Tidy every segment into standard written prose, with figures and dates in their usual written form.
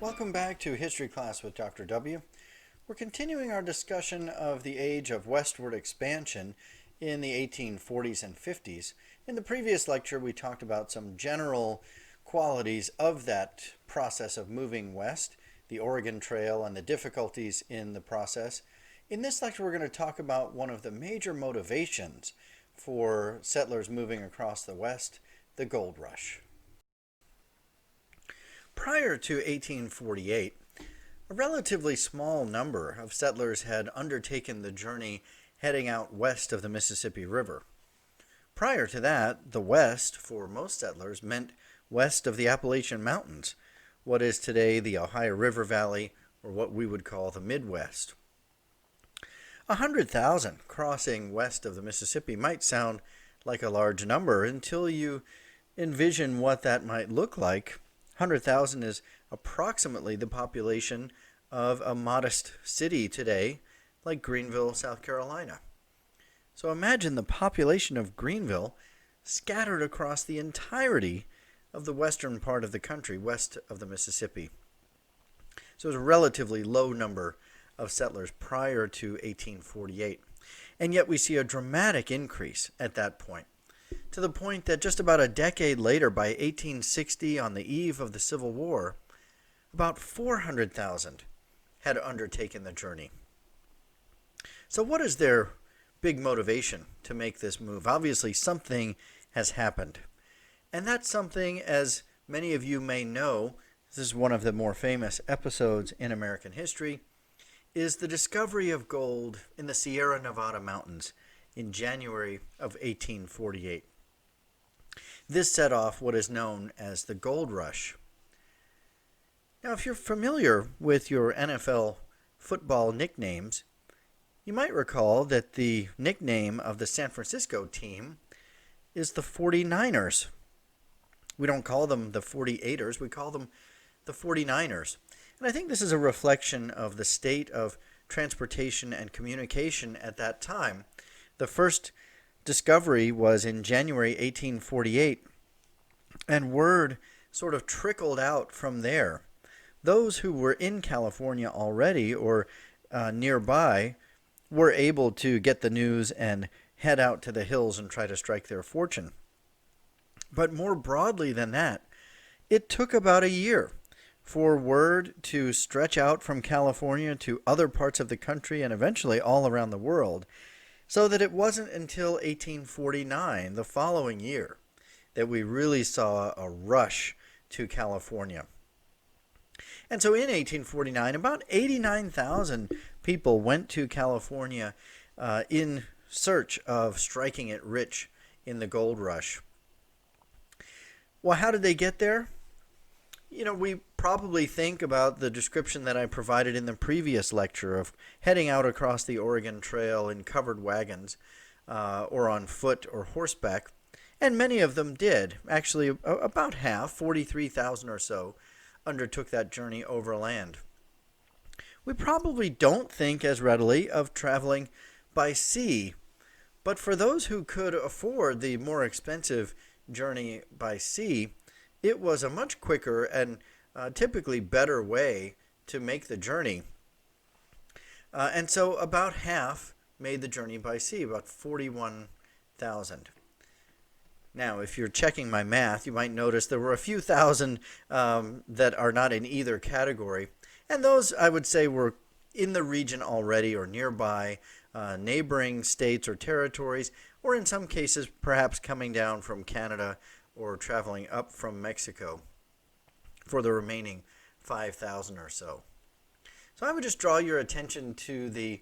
Welcome back to History Class with Dr. W. We're continuing our discussion of the age of westward expansion in the 1840s and 50s. In the previous lecture, we talked about some general qualities of that process of moving west, the Oregon Trail, and the difficulties in the process. In this lecture, we're going to talk about one of the major motivations for settlers moving across the West, the gold rush. Prior to 1848, a relatively small number of settlers had undertaken the journey heading out west of the Mississippi River. Prior to that, the West, for most settlers, meant west of the Appalachian Mountains, what is today the Ohio River Valley, or what we would call the Midwest. 100,000 crossing west of the Mississippi might sound like a large number until you envision what that might look like. 100,000 is approximately the population of a modest city today, like Greenville, South Carolina. So imagine the population of Greenville scattered across the entirety of the western part of the country, west of the Mississippi. So it was a relatively low number of settlers prior to 1848. And yet we see a dramatic increase at that point, to the point that just about a decade later, by 1860, on the eve of the Civil War, about 400,000 had undertaken the journey. So what is their big motivation to make this move? Obviously, something has happened. And that something, as many of you may know, this is one of the more famous episodes in American history, is the discovery of gold in the Sierra Nevada mountains in January of 1848. This set off what is known as the gold rush. Now, if you're familiar with your NFL football nicknames, you might recall that the nickname of the San Francisco team is the 49ers. We don't call them the 48ers, we call them the 49ers. And I think this is a reflection of the state of transportation and communication at that time. The first discovery was in January 1848, and word sort of trickled out from there. Those who were in California already or nearby were able to get the news and head out to the hills and try to strike their fortune. But more broadly than that, it took about a year for word to stretch out from California to other parts of the country and eventually all around the world, so that it wasn't until 1849, the following year, that we really saw a rush to California. And so in 1849, about 89,000 people went to California in search of striking it rich in the gold rush. Well, how did they get there? We probably think about the description that I provided in the previous lecture of heading out across the Oregon Trail in covered wagons or on foot or horseback, and many of them did. Actually, about half, 43,000 or so, undertook that journey overland. We probably don't think as readily of traveling by sea, but for those who could afford the more expensive journey by sea, it was a much quicker and typically better way to make the journey. And so about half made the journey by sea, about 41,000. Now, if you're checking my math, you might notice there were a few thousand that are not in either category. And those, I would say, were in the region already or nearby, neighboring states or territories, or in some cases, perhaps coming down from Canada or traveling up from Mexico for the remaining 5,000 or so. So I would just draw your attention to the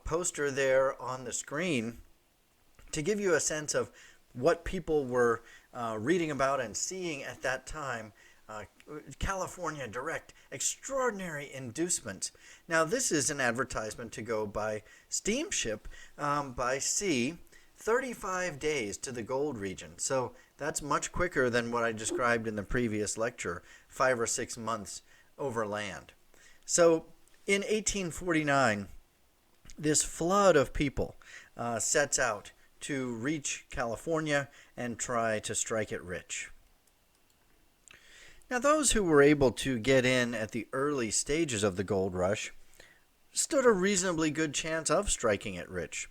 poster there on the screen to give you a sense of what people were reading about and seeing at that time. California Direct, extraordinary inducements. Now this is an advertisement to go by steamship by sea, 35 days to the gold region. So that's much quicker than what I described in the previous lecture, 5 or 6 months overland. So in 1849, this flood of people sets out to reach California and try to strike it rich. Now, those who were able to get in at the early stages of the gold rush stood a reasonably good chance of striking it rich.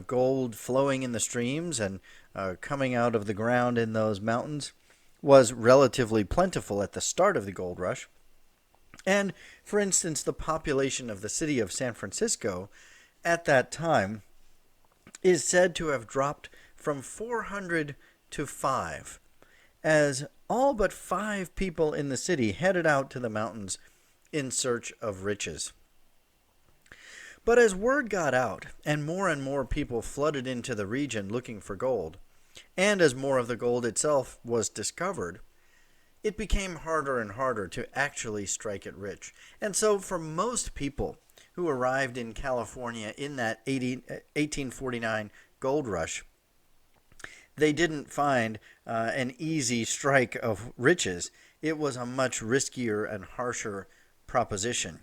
Gold flowing in the streams and coming out of the ground in those mountains was relatively plentiful at the start of the gold rush. And, for instance, the population of the city of San Francisco at that time is said to have dropped from 400 to 5, as all but 5 people in the city headed out to the mountains in search of riches. But as word got out and more people flooded into the region looking for gold, and as more of the gold itself was discovered, it became harder and harder to actually strike it rich. And so for most people who arrived in California in that 1849 gold rush, they didn't find an easy strike of riches. It was a much riskier and harsher proposition.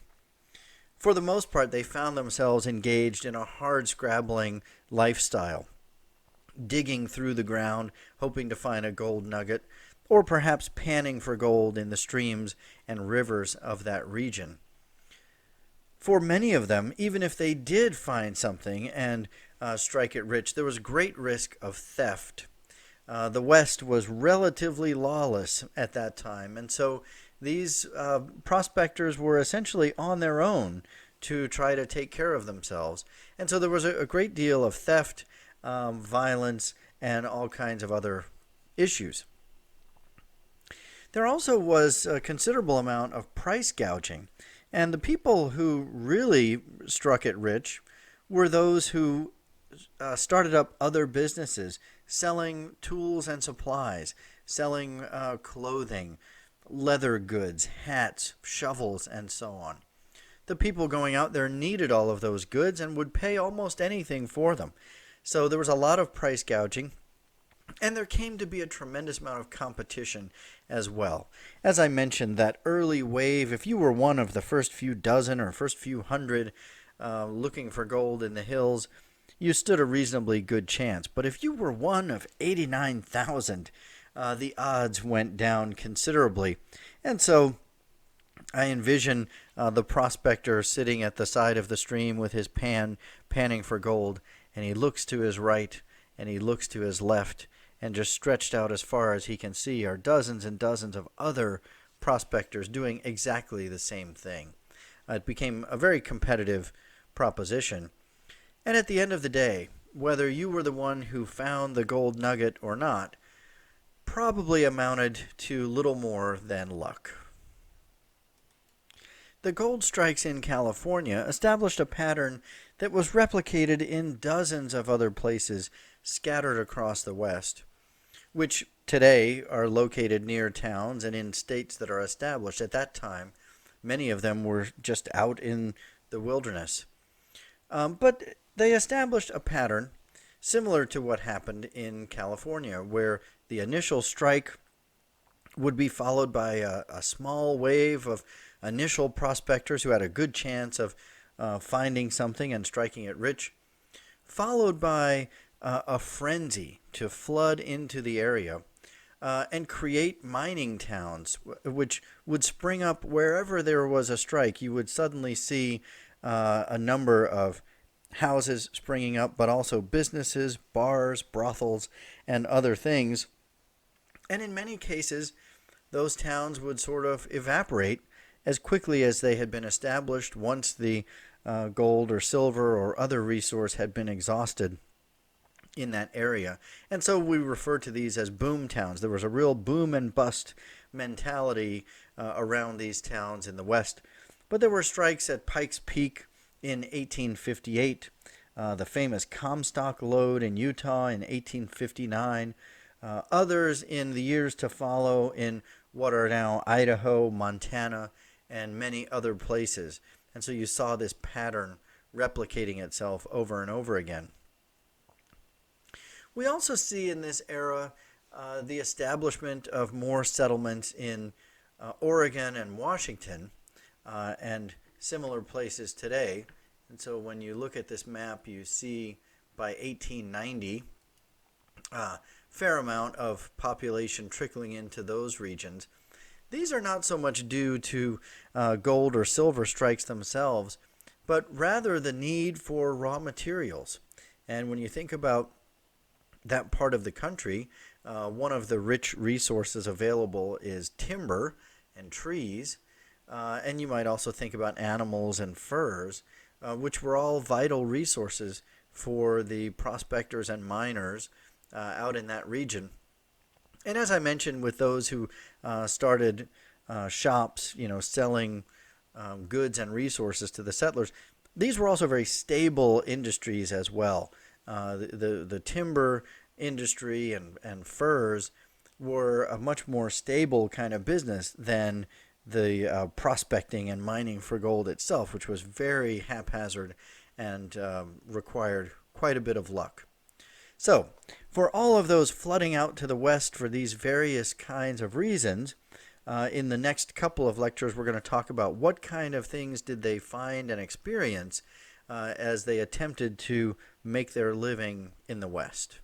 For the most part, they found themselves engaged in a hard-scrabbling lifestyle, digging through the ground, hoping to find a gold nugget, or perhaps panning for gold in the streams and rivers of that region. For many of them, even if they did find something and strike it rich, there was great risk of theft. The West was relatively lawless at that time, and so these prospectors were essentially on their own to try to take care of themselves. And so there was a great deal of theft, violence, and all kinds of other issues. There also was a considerable amount of price gouging, and the people who really struck it rich were those who started up other businesses, selling tools and supplies, selling clothing, leather goods, hats, shovels, and so on. The people going out there needed all of those goods and would pay almost anything for them. So there was a lot of price gouging, and there came to be a tremendous amount of competition as well. As I mentioned, that early wave, if you were one of the first few dozen or first few hundred looking for gold in the hills, you stood a reasonably good chance. But if you were one of 89,000, the odds went down considerably. And so I envision the prospector sitting at the side of the stream with his panning for gold, and he looks to his right and he looks to his left, and just stretched out as far as he can see are dozens and dozens of other prospectors doing exactly the same thing. It became a very competitive proposition. And at the end of the day, whether you were the one who found the gold nugget or not, probably amounted to little more than luck. The gold strikes in California established a pattern that was replicated in dozens of other places scattered across the West, which today are located near towns and in states that are established. At that time, many of them were just out in the wilderness. But they established a pattern similar to what happened in California, where the initial strike would be followed by a small wave of initial prospectors who had a good chance of finding something and striking it rich, followed by a frenzy to flood into the area and create mining towns, which would spring up wherever there was a strike. You would suddenly see a number of houses springing up, but also businesses, bars, brothels, and other things. And in many cases, those towns would sort of evaporate as quickly as they had been established once the gold or silver or other resource had been exhausted in that area. And so we refer to these as boom towns. There was a real boom and bust mentality around these towns in the West. But there were strikes at Pikes Peak in 1858, the famous Comstock lode in Utah in 1859, others in the years to follow in what are now Idaho, Montana, and many other places. And so you saw this pattern replicating itself over and over again. We also see in this era the establishment of more settlements in Oregon and Washington and similar places today. And so when you look at this map, you see by 1890 a fair amount of population trickling into those regions. These are not so much due to gold or silver strikes themselves, but rather the need for raw materials. And when you think about that part of the country, one of the rich resources available is timber and trees. And you might also think about animals and furs, which were all vital resources for the prospectors and miners out in that region. And as I mentioned, with those who started shops, selling goods and resources to the settlers, these were also very stable industries as well. The timber industry and furs were a much more stable kind of business than the prospecting and mining for gold itself, which was very haphazard and required quite a bit of luck. So, for all of those flooding out to the west for these various kinds of reasons, in the next couple of lectures, we're going to talk about what kind of things did they find and experience as they attempted to make their living in the west.